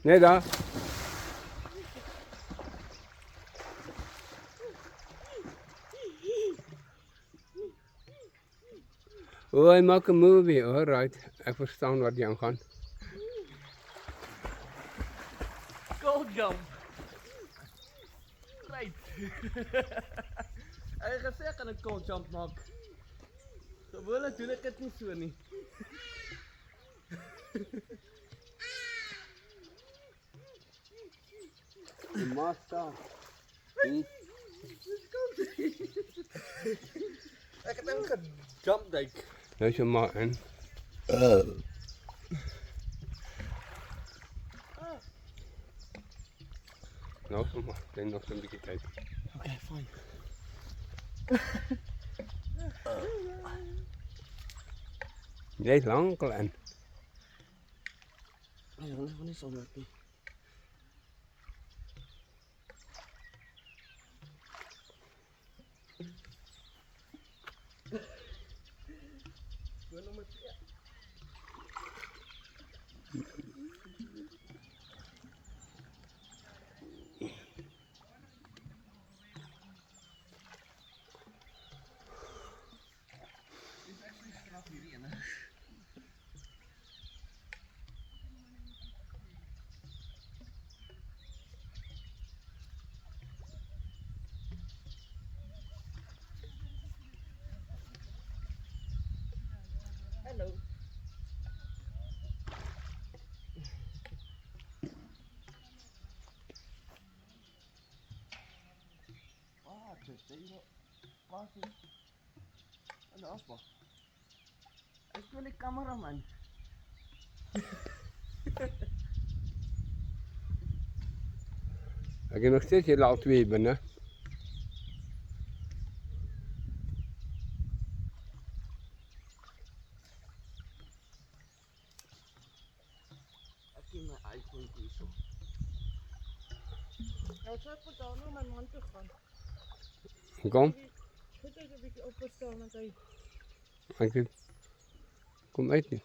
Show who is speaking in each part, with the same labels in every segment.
Speaker 1: Nee daar. Oh, hy maak 'n movie. Alright. Ek verstaan wat jy aangaan.
Speaker 2: Cold jump. Right. Hy het gesê ek gaan 'n cold jump maak. Gewoonlik doen ek dit nie so nie.
Speaker 1: Die ma staan.
Speaker 2: Ek het net gejump duik.
Speaker 1: Nou is jou ma in. Nou is maar, dan nog 'n bietjie tyd.
Speaker 2: Okay, fine.
Speaker 1: Jy is lankal in.
Speaker 2: Nee, hulle gaan nie sonder nie. Nommer 2. Hallo. Wat is dit? Wat is? En afbak. Ek wil die kameraman.
Speaker 1: Ek het nog steeds julle al twee binne.
Speaker 2: Ek het my iPhone hierso.
Speaker 3: Nou sou ek vir daar na my man toe gaan.
Speaker 1: Kom.
Speaker 3: Goed as 'n bietjie opgestaan dat hy
Speaker 1: Ek het, kom uit nie.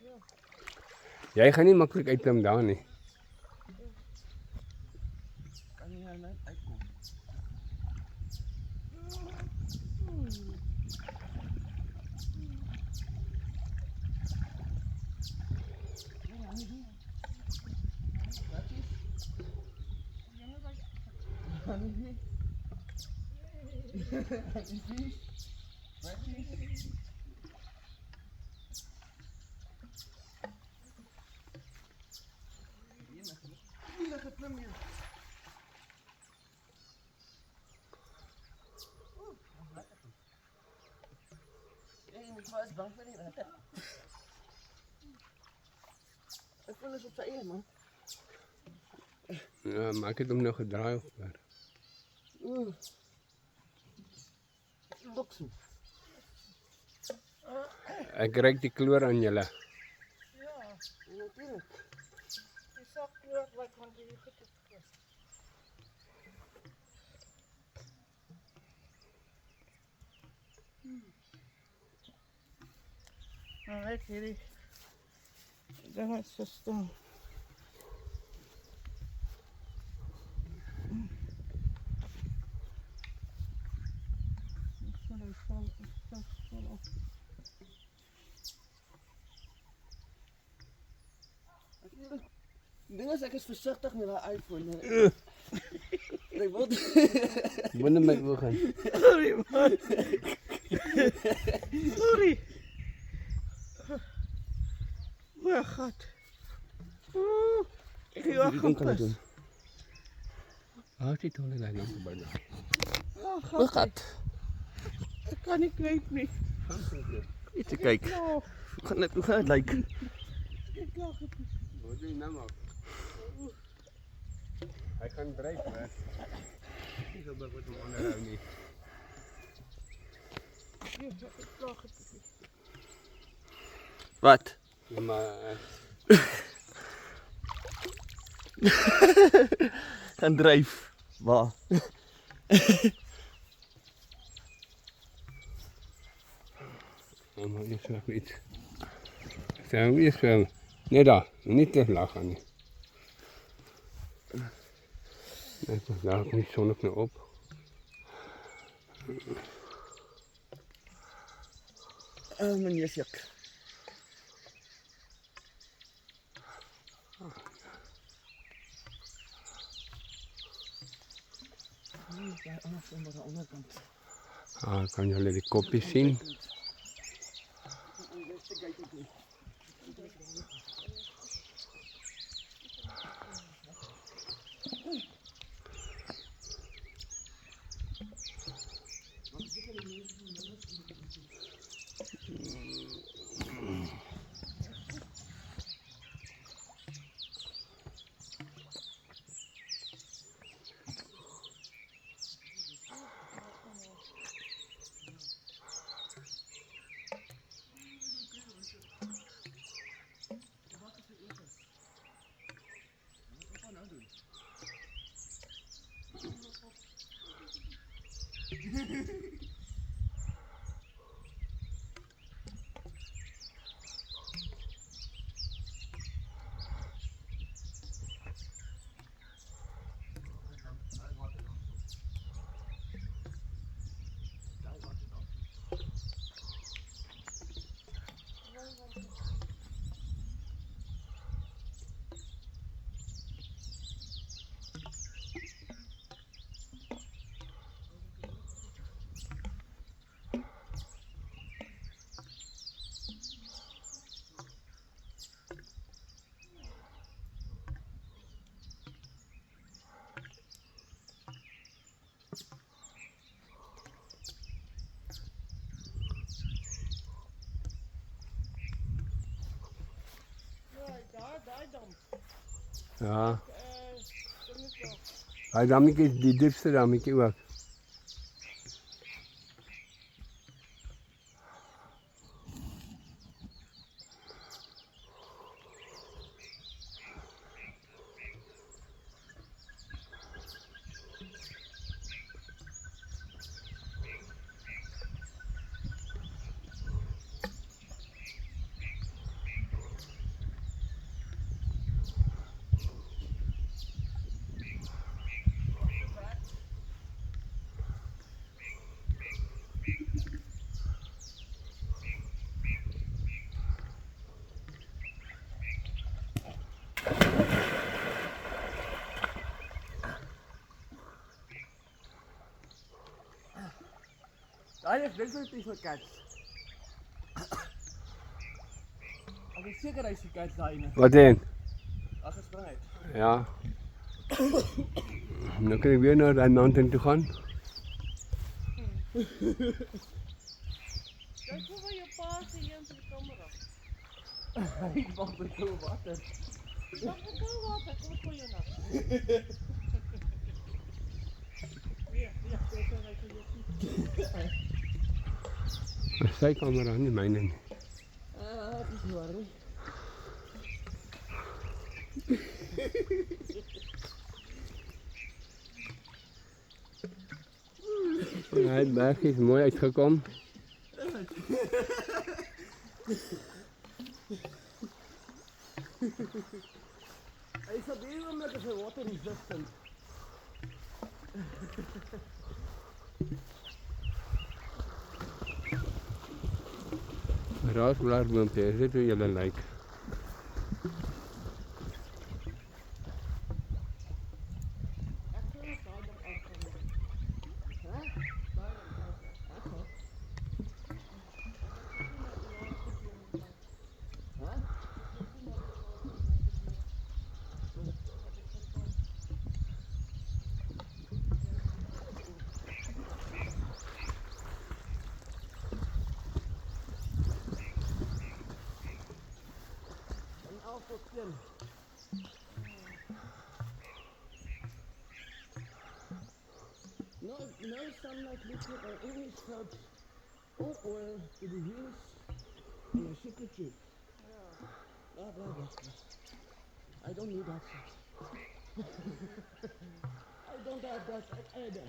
Speaker 3: ja.
Speaker 1: Jy gaan nie maklik uitklim daar nie.
Speaker 2: Kan jy nou net uitkom? Ik was bang voor die ratten. Ik vond het op zijn eer, man.
Speaker 1: Ja, maar ek het hom nou gedraai of maar.
Speaker 2: Loksen.
Speaker 1: Ek ruik die kloor aan julle.
Speaker 3: Ja,
Speaker 2: Natuurlijk.
Speaker 3: die sakkleur lyk want jy goed het gekos. Nou ek hierdie ding is verstaan.
Speaker 2: Ding is, ek is versigtig met daai iPhone. Ek word
Speaker 1: Binne my oë gaan.
Speaker 3: Sorry man. Sorry. My god. Ek het jou gepis.
Speaker 1: Waar is die tolle daar nog binne?
Speaker 2: my gat.
Speaker 3: Ek kan nie kruip nie.
Speaker 2: Iets te kyk.
Speaker 3: Ja,
Speaker 2: Hoe gaan dit lyk?
Speaker 3: ek lag gepis.
Speaker 1: Wat doen jy nou maak? Hy gaan dryf, hè. Ek sal maar wat hom onderhou nie.
Speaker 3: Ja, ek lag gepis.
Speaker 2: Wat?
Speaker 1: Ja, maar
Speaker 2: Gaan dryf. Waar?
Speaker 1: maar Eers nog iets. Zijn we eerst wel. Nee daar, niet te lachen. Nie. Net daar komt die zon ook nog op.
Speaker 2: Mijn neusjak. Bij anders aan de onderkant.
Speaker 1: Ah, kan jullie die kopjes zien?
Speaker 3: Daar dan.
Speaker 1: Ja.
Speaker 3: Dat moet wel.
Speaker 1: Hij dammetje, die diepste dammetje ook.
Speaker 2: Daar is definitief een kat. Ik is zeker dat je kat daarin.
Speaker 1: Wat dan?
Speaker 2: Als het springt.
Speaker 1: Ja. Dan kan ik weer naar de mountain toe gaan.
Speaker 3: Kijk hoe van je pa zie je de camera.
Speaker 2: Ik mag met koud water.
Speaker 3: Mag het koud water? Kom het voor je naar. Ja, deze rijdt je niet.
Speaker 1: Sy camera, nie myne nie.
Speaker 2: Dat is waar.
Speaker 1: Hy het bergies mooi uitgekom.
Speaker 2: Hij is op een moment is water resistant.
Speaker 1: Raasblaarboompie, is dit hoe julle lyk?
Speaker 2: No sunlight liquid or any soap or oil to be used in a secret tube. Blah, blah, blah, blah. I don't need that shit. I don't have that either.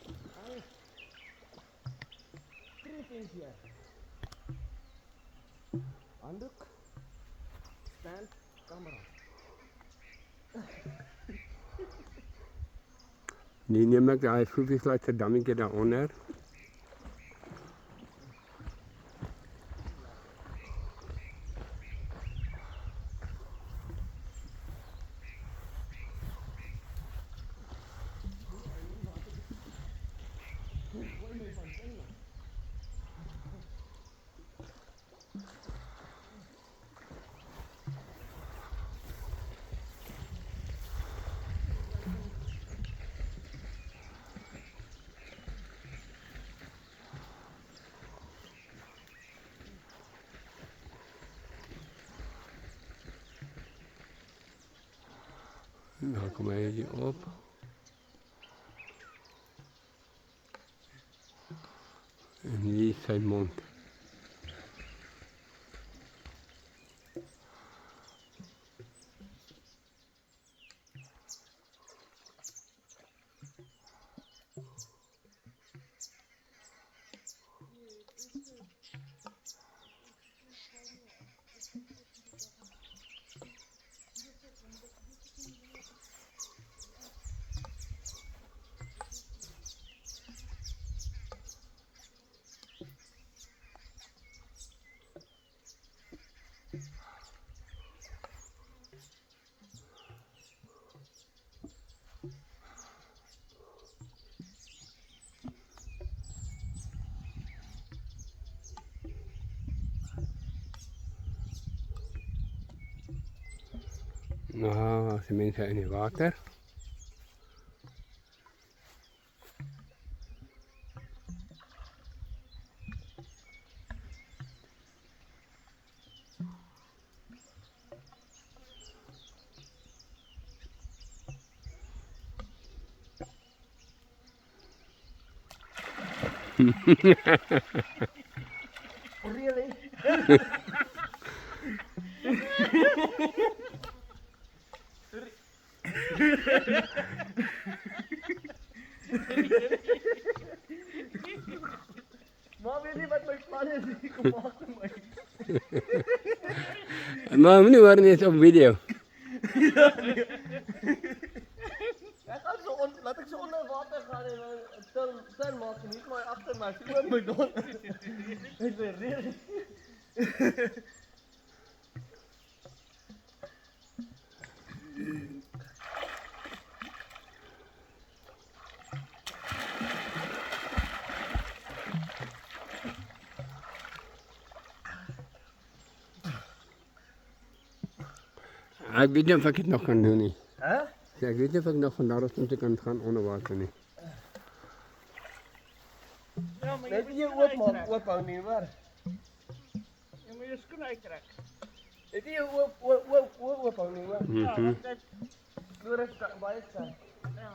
Speaker 2: I have 3 things here. Handdoek. Stand. Camera.
Speaker 1: Die neem ek daai Vloefiesluiter dammetje daaronder. Dan kom hy hier op. En hier is sy mond. Nou, as die mense in die water.
Speaker 2: Really? Maar weet nie wat my plan is nie, kom maak vir my.
Speaker 1: Maar moenie hoor nie, is op video.
Speaker 2: Laat ek so onder water gaan en dan turn maak en nie maar agter my, sien wat my doen. Ek sê really.
Speaker 1: Ek weet nie of ek dit nog kan doen nie.
Speaker 2: Hè?
Speaker 1: Ek weet nie of ek nog van daar af toe kan gaan onder water nie.
Speaker 3: Ja, maar
Speaker 2: Net
Speaker 3: moet
Speaker 2: jy
Speaker 3: je schoenen
Speaker 2: oop maak,
Speaker 3: uittrekken.
Speaker 2: oop hou nie, maar.
Speaker 3: Je moet je schoenen uittrekken.
Speaker 2: Net jy oop hou nie, maar.
Speaker 3: Ja,
Speaker 1: Mhm.
Speaker 3: want dat,
Speaker 2: Gloor is baie sterk.
Speaker 3: ja.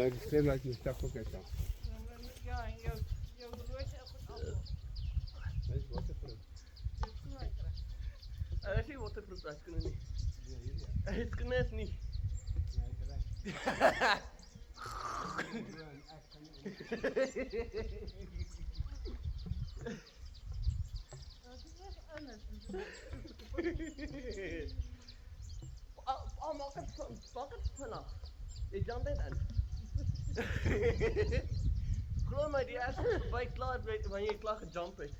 Speaker 1: Ek sê dat jy stap ook uit.
Speaker 3: Ja, en jouw horloge is goed af.
Speaker 1: Dis waterproof.
Speaker 3: Je schoenen uittrekken.
Speaker 2: Hy is nie waterproof, hy skoene nie. Hy skoene is nie.
Speaker 3: Dat is echt anders.
Speaker 2: Maak het vanaf. Jy jump dit in. Glo my, die eerste is verby klaar wanneer jy klaar gejump het.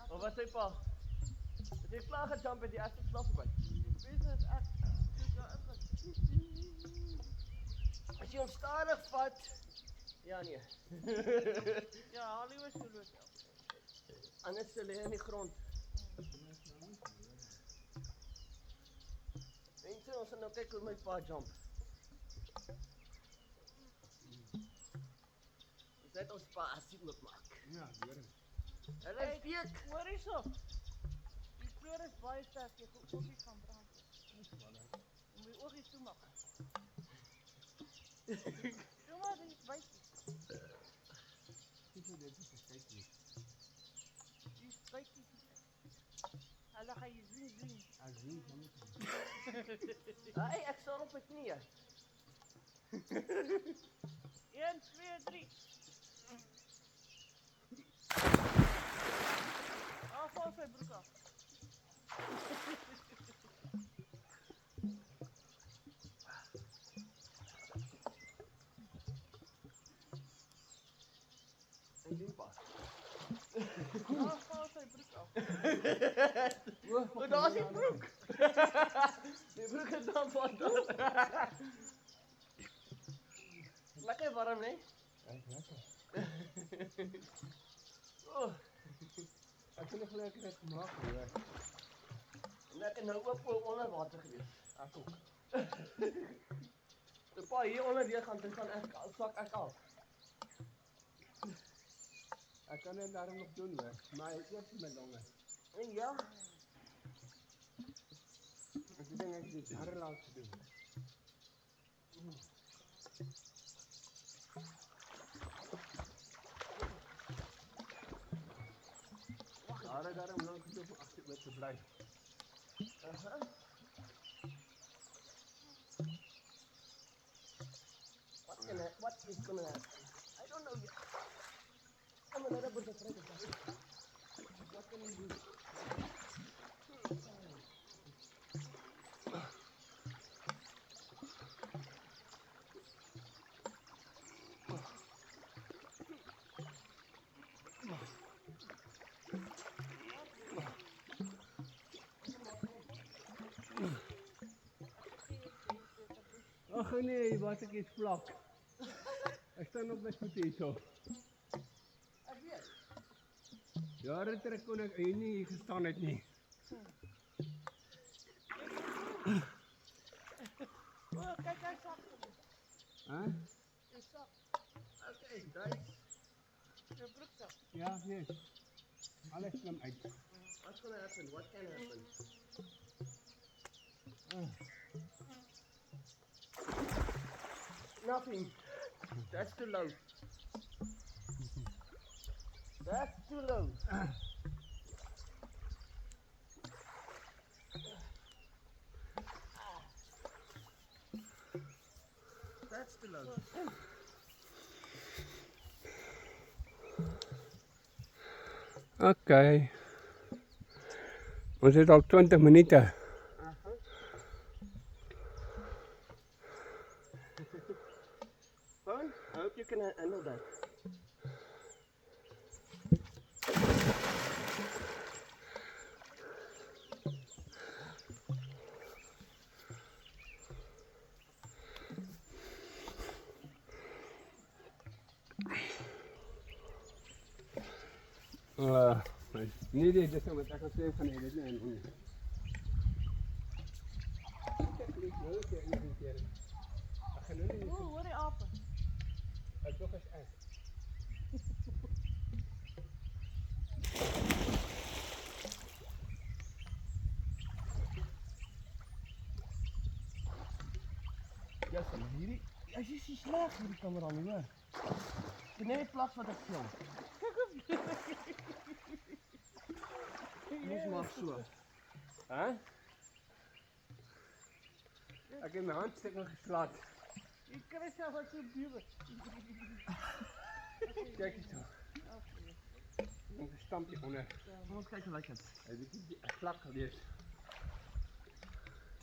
Speaker 2: Of wat sê pa? As jy klaar gejump het, die eerste is klaar verby.
Speaker 3: Deze is echt.
Speaker 2: As jy hom stadig vat Ja, nee.
Speaker 3: Ja, Hollywood so loop.
Speaker 2: Anders se lê in die grond. Mense, ons gaan nou kyk hoe my pa jump. Ons het ons pa asie oopmaak.
Speaker 1: Ja, hoor.
Speaker 2: Hulle is weet.
Speaker 3: Hoor hierso. Die kleur is baie sterk, jy gaan oogies gaan brand. Jy moet die oogies toemaak. Doe maar, dit is buitjie.
Speaker 1: Dis dit is kyk hier.
Speaker 3: Die is buitjie. Hulle gaan jy zien.
Speaker 1: As jy kom met.
Speaker 2: Hey, ek staan op my knieë.
Speaker 3: 1, 2, 3. Val sy broek af.
Speaker 2: En doen pa.
Speaker 3: Val sy broek af.
Speaker 2: O, daar is die broek. Die broek is dan van dood. Lekker warm, né?
Speaker 1: Lekker.
Speaker 2: Oh,
Speaker 1: Ek het nog lekker dit gemaak, hoor.
Speaker 2: en ek het nou ook onder water gewees.
Speaker 1: Ek ook.
Speaker 2: Die pa hier onder deur gaan, dan gaan ek sak ek af.
Speaker 1: Ek kan dit daarom nog doen, hoor. Maar eers met longe.
Speaker 2: En ja,
Speaker 1: Ek dink ek dit jare lank gedoen. Jare daarom lank gedoen om agter met te bly.
Speaker 2: What is gonna happen? I don't know yet. I'm a little bit afraid of that. What can we do?
Speaker 1: Ag nee, wat ek is vlak. Ek staan op my voete hierso.
Speaker 2: Ek weet.
Speaker 1: Jare terug kon ek hier nie hier gestaan het nie.
Speaker 3: O, kyk hy sak.
Speaker 1: Hæ?
Speaker 3: Hy sak.
Speaker 2: Okay, guys.
Speaker 3: Jou broek sak.
Speaker 1: Ja, nee. Alles klim uit.
Speaker 2: What's gonna happen? What can happen? Nothing. That's too low. That's too low. That's too low.
Speaker 1: Okay. Ons het al 20 minute.
Speaker 2: Phone? I hope you can handle that.
Speaker 1: Nee, dit is wat ek gesê van dit nie en nie. Ek klik nou net een keer. Ek gaan nou nie.
Speaker 3: O, hoor die ape.
Speaker 1: Ek dog is ek.
Speaker 2: Ja, sien hierdie. As jy sien sleg hierdie kamera nie, hoor. Dit net plaks wat ek film. Dis maar so.
Speaker 1: Hæ? Ek het my hand stuk nog geslaat.
Speaker 3: Jy kry self wat so duur.
Speaker 1: Kyk hier so. Ek stamp hier onder.
Speaker 2: Kom ons kyk hoe lyk dit.
Speaker 1: Hy het die vlak gelees.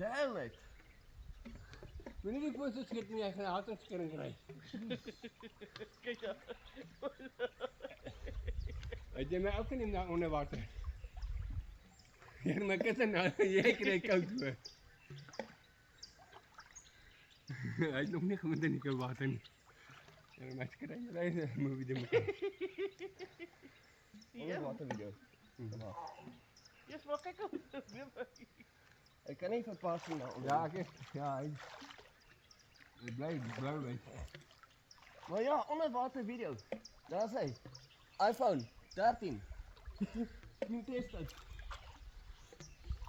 Speaker 2: Damn it.
Speaker 1: Moenie die foto's skiet nie, jy gaan 'n hartskering kry.
Speaker 3: Kyk ja.
Speaker 1: Het jy my opgeneem daar onder water? Hier my kind nou, jy kry koud hoor. Hy het nog nie gewoond in die koue water nie. En my skrywerry movie doen.
Speaker 2: Onderwater video.
Speaker 3: Yes, maar kijk op.
Speaker 2: Ik kan niet verpassen naar onder.
Speaker 1: Ja, ek ja, hy bly blou wees.
Speaker 2: Maar ja, onderwater video. Daar is hy. iPhone 13. Moet test dit.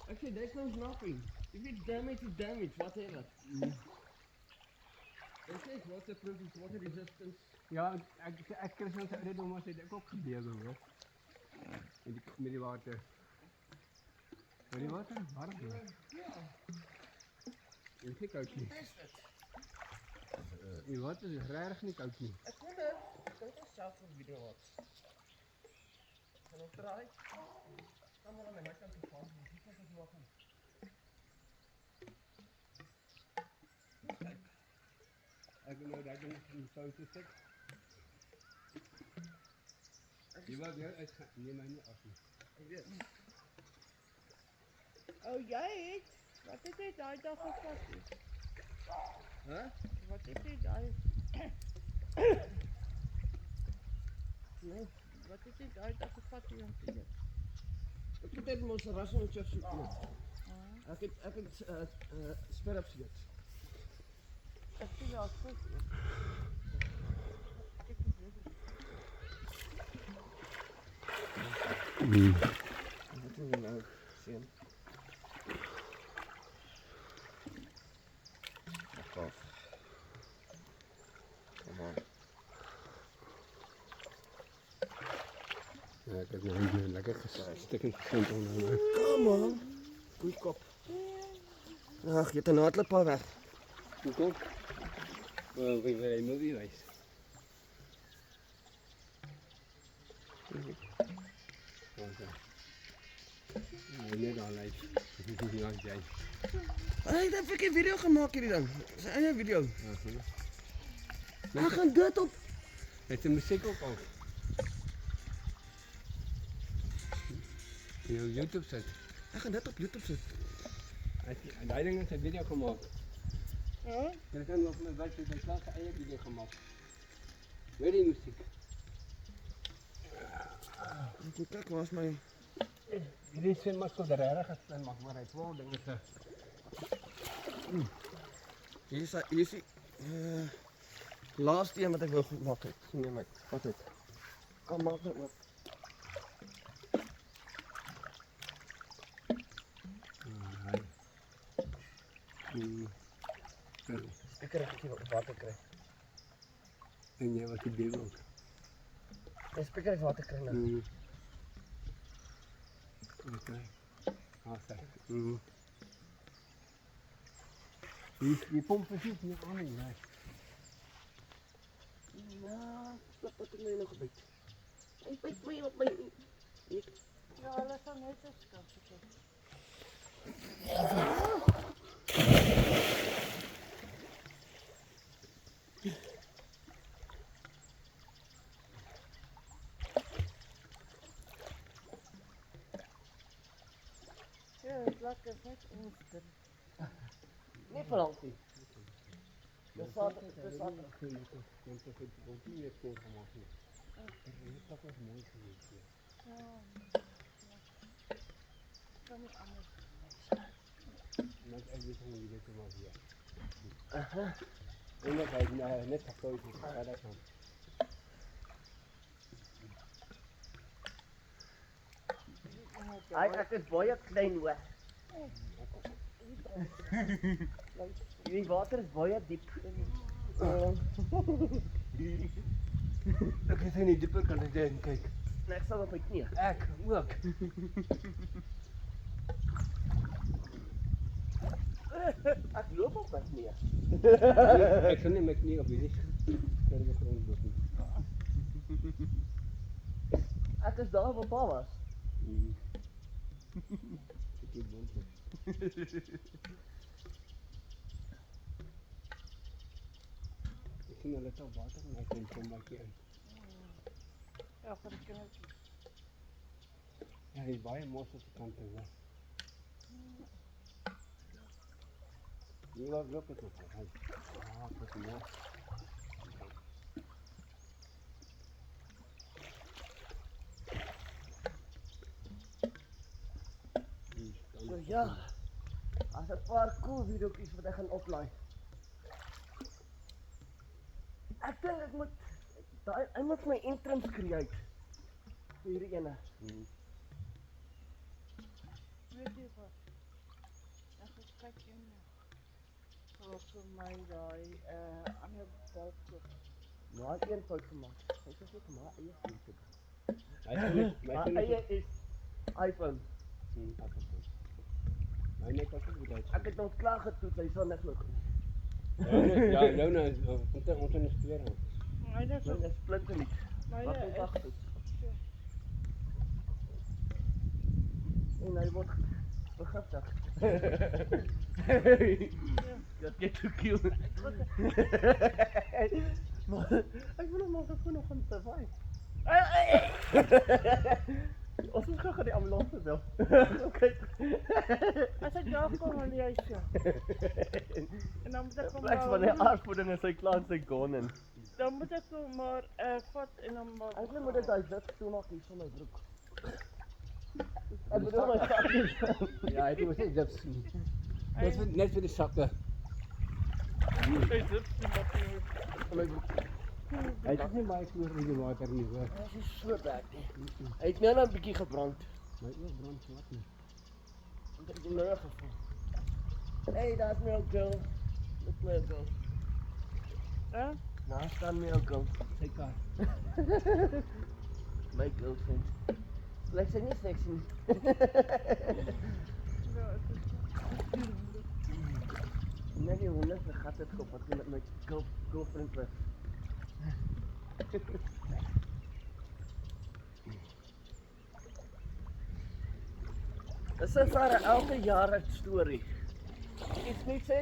Speaker 2: Ek sê there's no nothing. If it's damaged, it's damaged, whatever. It says waterproof, it's water resistance.
Speaker 1: Ja, ek kry soms uit om as dit ook gebeur hoor. Met die water. Met die water warm.
Speaker 2: Ja,
Speaker 1: Dit is koud nie.
Speaker 2: test dit.
Speaker 1: Die water is regtig nie koud nie.
Speaker 2: Ek wonder, dit is self 'n video wat. Kan ons draai? Kan maar aan my kant toe gaan. Dis net as jy wag.
Speaker 1: Ek wil nou daai ding in sou sit. Jy wou weer uitgaan. Nee, my nie af nie.
Speaker 2: Ek weet.
Speaker 3: Oh, jy het. Wat het jy daai dag gevat?
Speaker 2: Hæ?
Speaker 3: Wat het jy daai
Speaker 2: Nee.
Speaker 3: wat het jy daai dag gevat hier om te eet?
Speaker 2: Ek het net mos 'n rassing chips gekoop. Ek het sperps geëet.
Speaker 3: Ek sien daar vis eet. Ek is besig.
Speaker 2: Wat doen jy nou, seun? Fuck off. Come on.
Speaker 1: Ja, ek het nou net lekker gestik en gesond onder.
Speaker 2: Come on. Goeie kop. Ag, jy het 'n hardlooppaal weg.
Speaker 1: Hoekom? Wel, wie wil hy movie wys? Okay. Nee, dan live. Ja, jy.
Speaker 2: Hy het 'n fucking video gemaak hierdie ding. Sy eie video. Hy gaan dit op.
Speaker 1: Het die musiek ook al? Jou YouTube sit.
Speaker 2: Hy gaan dit op YouTube sit.
Speaker 1: En daai ding het 'n video gemaak.
Speaker 3: Ja?
Speaker 1: Jy kan nog met wat jy sy klas eie video gemaak. Hoor die musiek.
Speaker 2: Ek moet kyk waar is my
Speaker 1: Hierdie sin maar so regtig gestel maak, maar hy het wel dinge te.
Speaker 2: hier is die laaste een wat ek wou gemaak het. Nee my, wat het? Kom maak dit oop. Ek kry 'n bietjie water kry.
Speaker 1: En jy wat die ding ook.
Speaker 2: Ek spreek net water kry nou.
Speaker 1: Okay. Awesome. Die pomp is nie aan nie.
Speaker 2: Ja, wat het my nog gebyt? Hy byt my op my.
Speaker 3: Ja, hulle sal net so skans gekry. Ja, het lekker net oester.
Speaker 2: Nie vir altyd. Dis saterdag.
Speaker 1: Want ek het ook nie meer skool gemaak nie. Dit was ook mooi geweest.
Speaker 3: Ja. Kan nie anders.
Speaker 1: Maar ek weet hoe jy dit maak hier. En ek het net gekoud het. Ja, dat kan.
Speaker 2: Ek is baie klein hoor. Die water is baie diep.
Speaker 1: Ek is in die dieper kant gaan kyk.
Speaker 2: Nee, ek sal op my knie.
Speaker 1: Ek ook.
Speaker 2: Ek loop op my knie.
Speaker 1: Ek kan nie my knie op hierdie sterwe grond loop nie.
Speaker 2: Ek is daar waar pa was.
Speaker 1: Ek het bond. Ek sien hulle het al water en ek kom maar hier.
Speaker 3: Ja, vir die kindertjies.
Speaker 1: Ja, hy is baie mos op die kant toe. Hier loop het ook. Ah, wat mooi.
Speaker 2: ja, as 'n paar cool video's wat ek gaan oplaai. Ek dink ek moet hy moet my entrance create. Hierdie ene.
Speaker 3: Weet jy wat? Ek gaan kyk eendag. Sal vir my daai ander balk koop.
Speaker 2: Nou een fout gemaak. Ek het net maar eie YouTube.
Speaker 1: My
Speaker 2: eie is iPhone.
Speaker 1: My net ook goed uit.
Speaker 2: Ek het ons klaar getoets, hy sal niks meer doen.
Speaker 1: Ja, jou nou ons is twee rand.
Speaker 3: Myne is
Speaker 2: Dit is splinternuut.
Speaker 3: myne
Speaker 2: Wat ons
Speaker 3: is
Speaker 2: afgetoets. En hy word begiftig. Dat get to kill. Maar ek wil hom nog nog gaan survive. Ons moet gou die ambulans bel. Okay.
Speaker 3: as ek daar kom aan die huis ja. En dan moet ek hom
Speaker 2: Pleks van die aardvoeding is hy klaar in sy gonen.
Speaker 3: dan moet ek hom maar vat en dan maar
Speaker 2: Eintlik moet dit hy wit toe maak hier van my broek. Ek bedoel my sakkies.
Speaker 1: Ja, hy moet net zips. Net vir die sakke.
Speaker 3: Hy sit die mappie.
Speaker 2: Van my broek.
Speaker 1: Hy het nie baie smoor in die water nie, hoor.
Speaker 2: Dit is so bad. Hy het nou 'n bietjie gebrand.
Speaker 1: My oor brand swart nie.
Speaker 2: Ek het hom nou gevoel. Hey, daar's my ou girl. Look my ou girl.
Speaker 3: Hè?
Speaker 2: Daar staan my ou girl.
Speaker 1: Sy kar.
Speaker 2: My girlfriend. Lyk sy nie sexy nie.
Speaker 3: Ja, ek is
Speaker 2: Net die honde se gat het kop wat met my girlfriend was. Dis 'n vir elke jaar 'n storie. Iets nie sê.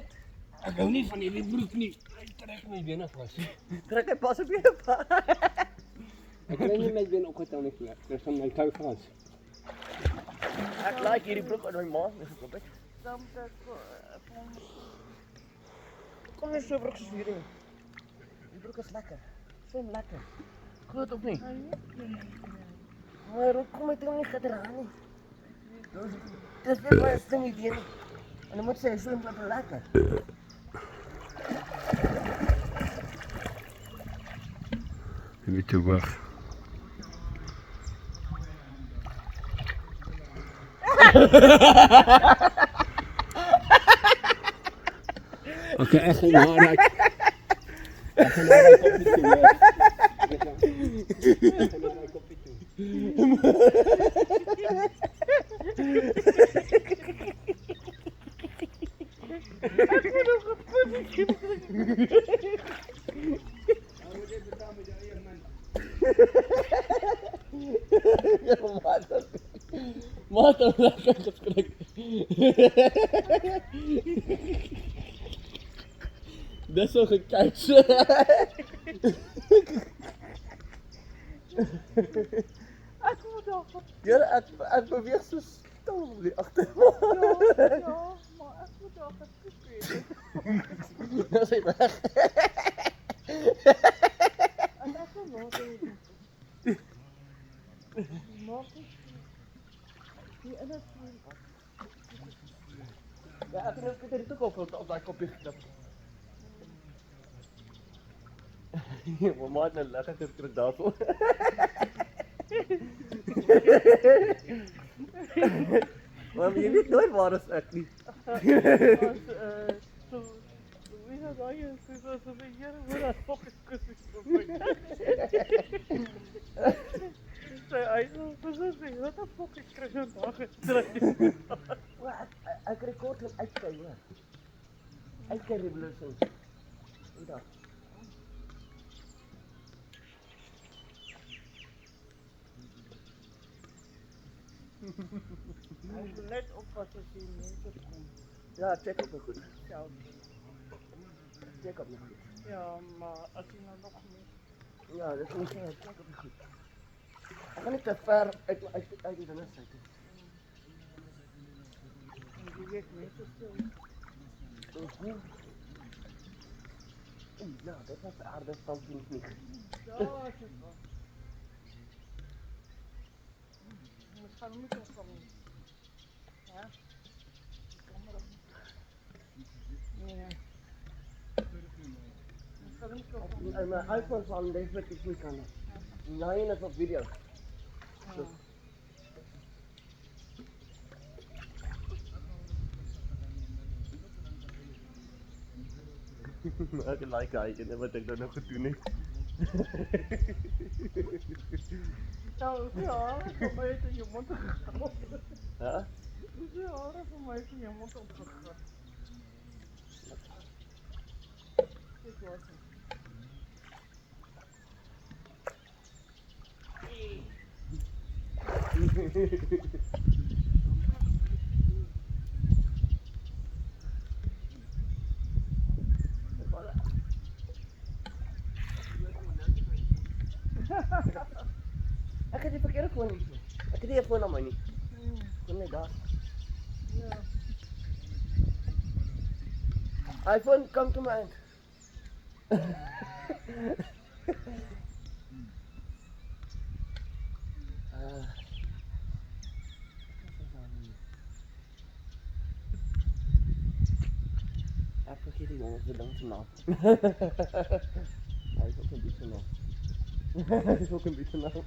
Speaker 1: Ek hou nie van hierdie broek nie. Hy trek my bene vas.
Speaker 2: Trek hy pas op jou pa.
Speaker 1: Ek kan nie my been opgetel nie. Dis van my kou vas.
Speaker 2: Ek like hierdie broek uit my ma se gekop het.
Speaker 3: dan moet ek vir hom
Speaker 2: Kom net so broek soos hierdie. Die broek is lekker. Swem lekker. Groot of nie? Maar hoekom het hom nie gedra nie? Dis net baie sting idee. En dan moet sy swem lekker.
Speaker 1: Jy moet toe wag. Okay, ek gaan nou raak. Ek gaan nou raak op die toe. Ek gaan nou raak op die toe.
Speaker 2: Ja, maat hom lekker geskrik. Dis so gekyk.
Speaker 3: ek moet daar
Speaker 2: Ja, ek beweeg so stil hier agter.
Speaker 3: ja, maar ek moet daar gekyk.
Speaker 2: Dis hy weg.
Speaker 3: En ek gaan maar maak die ander
Speaker 2: Ja, ek het net dit ook op daai koppie geknip. Ja, maar net lekker geskrik daarso. Maar jy weet nooit waar is ek nie.
Speaker 3: wie dat daai is so so die Here hoor dat fokus kussie vir my. Sy sê wat 'n fokus kry jy vandag getrek.
Speaker 2: Ek rekord hom uitkyk hoor. Uitkyk revolution. Ja.
Speaker 3: Ek moet net oppas as die mense kom.
Speaker 2: Ja, check op my goed.
Speaker 3: Self.
Speaker 2: Check op my goed.
Speaker 3: Ja, maar as jy nou nog meer
Speaker 2: Ja, dis nie so, check op my goed. Ek gaan nie te ver uit die dinge sit nie.
Speaker 3: en jy weet mense stil.
Speaker 2: Ja, dit was aardig van die nie.
Speaker 3: Ja, ek is wel. Ons gaan moet ons kom. Ja. Nee. Dan kan ik toch van-
Speaker 2: En mijn iPhone van definitief niet kan. Nou, je net op video.
Speaker 3: Ja.
Speaker 2: Ek like hy en wat ek nou gedoen het.
Speaker 3: Nou, hoeveel haren van mij heeft in je mond gegaan?
Speaker 2: Hè?
Speaker 3: Hoeveel haren van mij heeft in je mond opgegaan? Dit was het.
Speaker 2: Ek het die verkeerde foon nie. Ek het die foon aan my nie. Kon net daar.
Speaker 3: Ja.
Speaker 2: iPhone, come to my hand. Ek vergeet die jongens de dansen naam. Hij is ook een beetje naam. Hij is ook een beetje naam.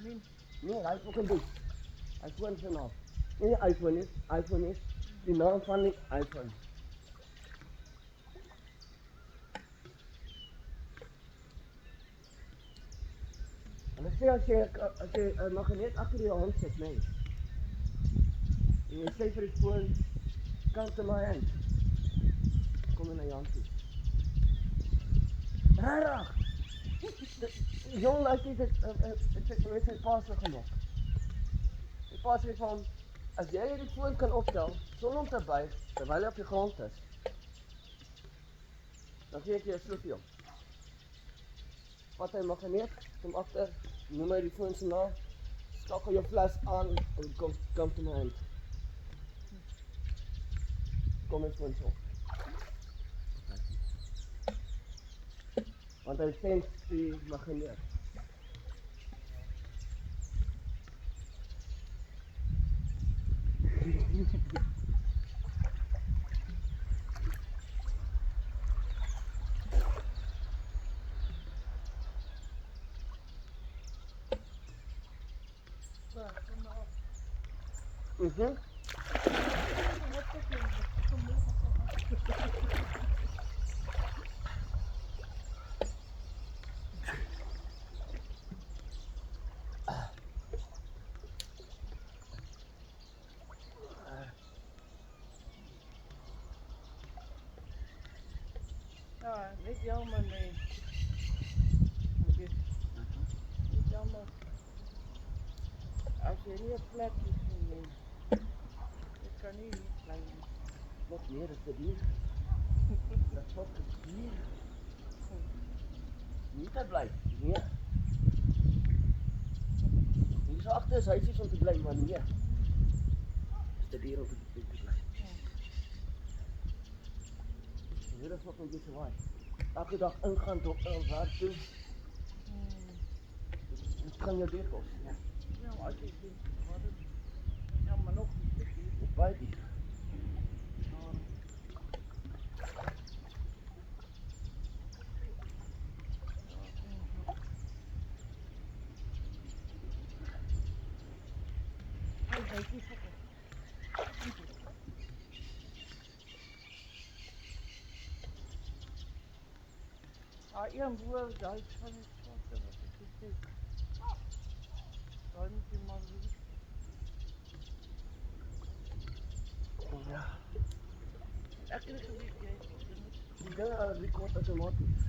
Speaker 3: Nee.
Speaker 2: Nee, hij is ook een beetje. iPhone zijn naam. Nee, iPhone is die naam van die iPhone. En dan sê als je magneet achter je hand zet, nee. En je sê vir die foon, come to my hand. Kom in na je hand toe. Rarig! Jong luister, het het met zijn pa so gemaak. Die pa sê van, as jy die foon kan optel, sonder om te buig, terwyl hy op die grond is, dan gee ek jy 'n sleutel. Vat hy magneet, kom agter, noem hy die foon se naam, skakel jou flash aan en kom to my hand. Kom eens foon so. Want hy sens die magneet.
Speaker 3: Ja, kom maar op.
Speaker 2: Mhm.
Speaker 3: Wat is dit? Kom maar op. Ja, niet jammer nee. Dit. Niet jammer. Als je niet op plek is, nee. Ik kan hier niet blijven.
Speaker 2: Wat meer is dit hier? Dat is wat is hier. Niet te bly, nee. Hier so agter is huisies om te bly, maar nee. Is dit hier om te bly? Hier is wat 'n bietjie waai. Elke dag ingaan tot werk toe. Dit kan jou dit kos.
Speaker 3: Ja, maar als je ziet, wat is het? Ja, maar nog niet. Dit hier.
Speaker 2: Baie diep.
Speaker 3: Een woord, daar is van het vaste wat ik gezegd. Daar moet je maar doen.
Speaker 2: Ja.
Speaker 3: Ek het geweet jy het
Speaker 2: Die dinge rekord outomaties.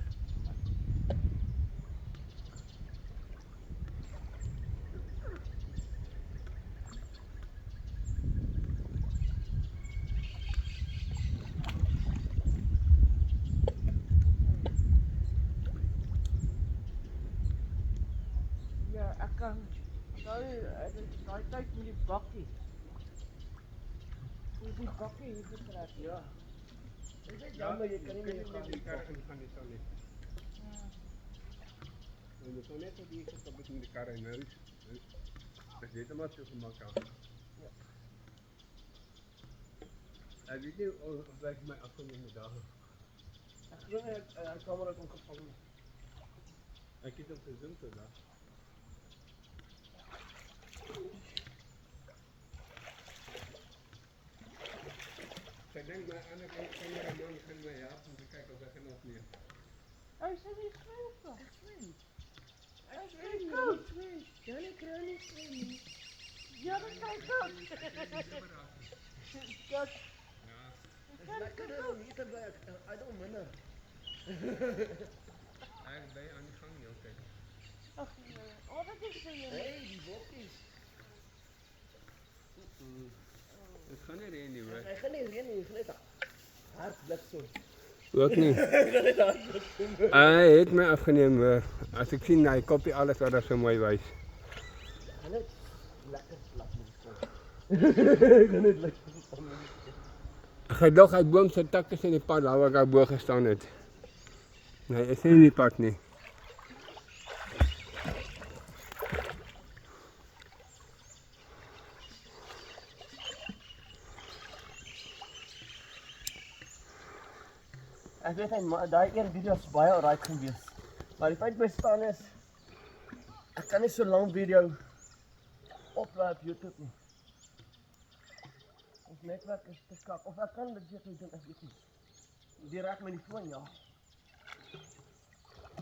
Speaker 3: ja, ek kan daai tyd met die bakkie. Die bakkie hier getrek.
Speaker 2: Ja. Is dit jammer jy kan nie meer gaan
Speaker 1: die kar ingaan nie, Sonny.
Speaker 3: Ja.
Speaker 1: Je moet toch net op die stap met de kar in huis. Dat is helemaal zo gemaakt aan.
Speaker 2: Ja.
Speaker 1: Ek weet nie of ek my afgeneem daar.
Speaker 2: Ek glo nie hy kamera kon gevang nie.
Speaker 1: Ek het op gezoom tot daar. Ek dink my ander cameraman gaan my help om te kyk of ek kan opneem.
Speaker 3: Hy sê nie swem.
Speaker 2: Ek
Speaker 3: swem
Speaker 2: koud.
Speaker 3: nie.
Speaker 2: Johnny kan nie swem nie.
Speaker 3: Ja, dat kyk ook. Kijk,
Speaker 1: Ja.
Speaker 2: Dis lekkerder om hier te bly. I don't minder.
Speaker 1: Ek bly aan die gang jou kyk.
Speaker 3: ach nee. Oh, dat is zo jammer.
Speaker 2: Hey, die bokkies.
Speaker 1: Dit gaan nie reën nie hoor.
Speaker 2: Hy gaan nie reën nie, hy gaan net hard bliksem.
Speaker 1: Ook nie. Hy het my afgeneem hoor. As ek sien hy kopie alles wat daar so mooi wys.
Speaker 2: Gaan net lekker slap met die son. Gaan net lekker slap met die son.
Speaker 1: Ek het nog uit boom se takke in die pad daar waar ek daar bo gestaan het. Nee, is nie in die pad nie.
Speaker 2: Ek weet hy, daai een video is baie alright gewees. Maar die feit bestaan is ek kan nie so lank video oplaai op YouTube nie. Ons netwerk is te kak. Of ek kan dit doen, ek weet nie. Direk met die foon, ja.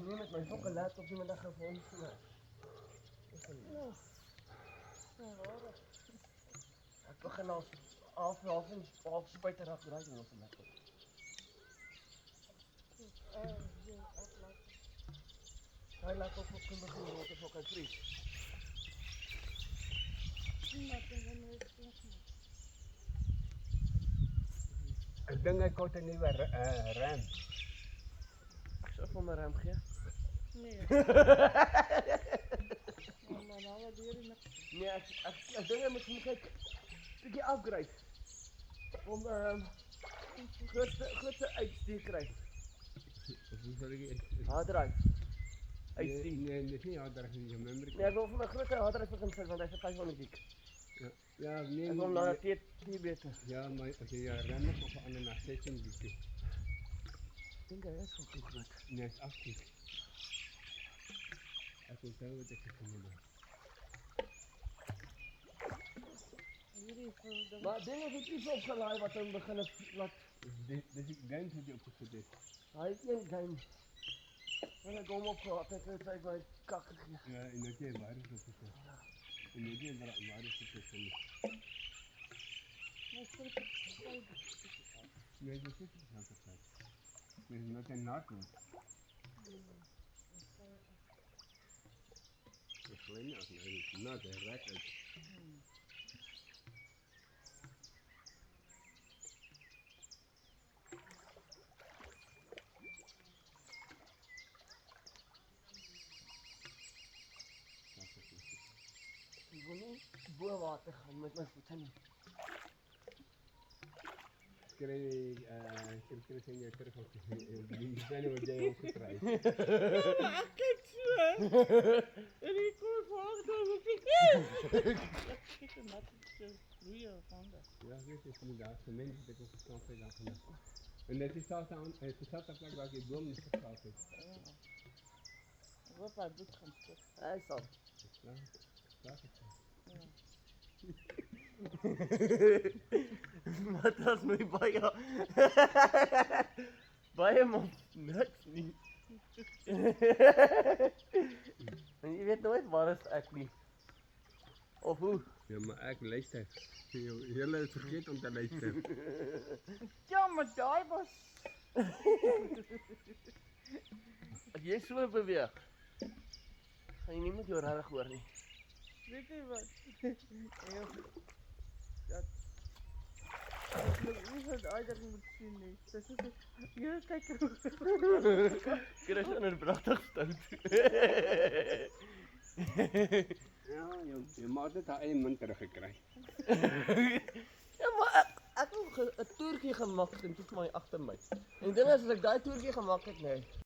Speaker 2: Nie met my fokke laptop die middag gewoon so.
Speaker 3: Ja. Ja, waar.
Speaker 2: Ek begin al half spuiter af draai in ons laptop.
Speaker 3: Ja, aflaat.
Speaker 2: Hy laptop op kan begin word of ook hy vries.
Speaker 3: Maar dan gaan we het nie.
Speaker 1: Ek dink hy koop 'n nuwe RAM.
Speaker 2: Ek sou vir my RAM gee.
Speaker 3: Nee. Maar nou wat hier in
Speaker 2: Nee, ek dink hy moet kyk. Bietjie upgrade. Om grootste uitstuur kry.
Speaker 1: Hoe sal ek
Speaker 2: Hard drive. Uitstuur.
Speaker 1: Nee, dit is nie harder nie, jou memory.
Speaker 2: Nee, ek wil vir my grootste hard drive begin sit want hy is 500 gig.
Speaker 1: Ja, nee.
Speaker 2: Ek wil nou dat dit nie beter.
Speaker 1: Ja, maar as jy jou RAM nog verander na 16 gig.
Speaker 2: Ek dink hy is wel te groot.
Speaker 1: Nee, is 8 gig. Ek wil sê wat ek gedoen het.
Speaker 3: hierdie vir dan
Speaker 2: Maar ding het iets opgelaai wat hom begin laat.
Speaker 1: Dis die games wat jy opgesit het.
Speaker 2: Hy het een game. En ek hom opgehad het en hy my kak gegee.
Speaker 1: Ja, en dit jy virus opgesit. En dit jy virus opgesit.
Speaker 3: my sê
Speaker 1: Nee, dit is nie so verkeerd. Dit is net 'n narko. Ek glo nie as jy nou direk uit.
Speaker 2: Ek wil nie bo water gaan met my voete nie.
Speaker 1: Kry sien jy terug op die binne wat jy ook gekry het.
Speaker 3: ja, maar ek kyk so. En die koe volg dan ek kyk. Kyk net so goeie hande.
Speaker 1: Ja, weet jy, van daar se mense wat ek ook gestaan het daar vanaf. En dit is selfs aan dieselfde plek waar ek die boom nie gestaan het.
Speaker 3: Ja. Ek hoop hy doet gaan stuk.
Speaker 2: Hy sal.
Speaker 1: Ja, daar is dit.
Speaker 3: Ja.
Speaker 2: Wat as my baie baie mos niks nie. En jy weet nooit waar is ek nie. Of hoe?
Speaker 1: Ja, maar ek luister. Julle het vergeet om te luister.
Speaker 3: Ja, maar daai was
Speaker 2: As jy so beweeg, gaan jy nie met jou regtig hoor nie.
Speaker 3: weet jy wat? Dat ek moet uitdag moet sien nie. Dis is jy kyk hoe
Speaker 2: Kry jy 'n pragtig stout.
Speaker 1: Ja, jy maar dit daai eie min terug gekry.
Speaker 2: Ja, maar ek het 'n toertjie gemaak en toe vir my agter my. En die ding is as ek daai toertjie gemaak het, nee.